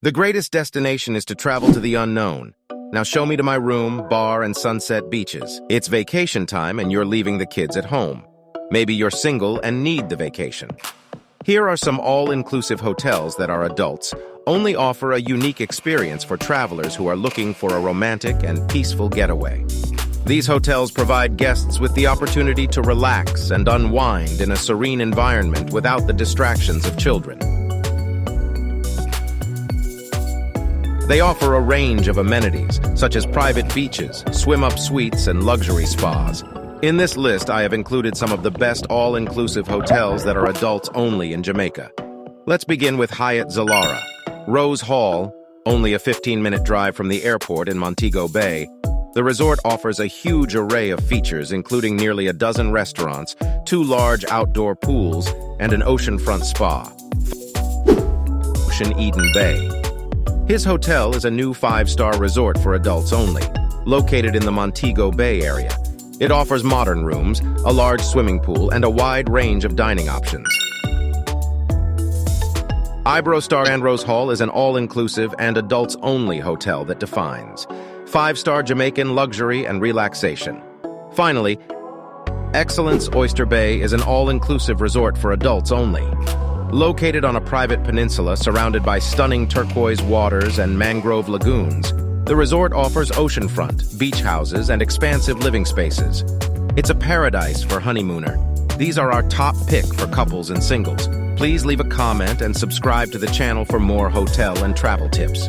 The greatest destination is to travel to the unknown. Now show me to my room, bar, and sunset beaches. It's vacation time and you're leaving the kids at home. Maybe you're single and need the vacation. Here are some all-inclusive hotels that our adults only offer a unique experience for travelers who are looking for a romantic and peaceful getaway. These hotels provide guests with the opportunity to relax and unwind in a serene environment without the distractions of children. They offer a range of amenities, such as private beaches, swim-up suites, and luxury spas. In this list, I have included some of the best all-inclusive hotels that are adults only in Jamaica. Let's begin with Hyatt Zilara. Rose Hall, only a 15-minute drive from the airport in Montego Bay. The resort offers a huge array of features, including nearly a dozen restaurants, 2 large outdoor pools, and an oceanfront spa. Ocean Eden Bay. His hotel is a new 5-star resort for adults only, located in the Montego Bay area. It offers modern rooms, a large swimming pool, and a wide range of dining options. Iberostar and Rose Hall is an all-inclusive and adults-only hotel that defines 5-star Jamaican luxury and relaxation. Finally, Excellence Oyster Bay is an all-inclusive resort for adults only. Located on a private peninsula surrounded by stunning turquoise waters and mangrove lagoons, the resort offers oceanfront, beach houses, and expansive living spaces. It's a paradise for honeymooner. These are our top pick for couples and singles. Please leave a comment and subscribe to the channel for more hotel and travel tips.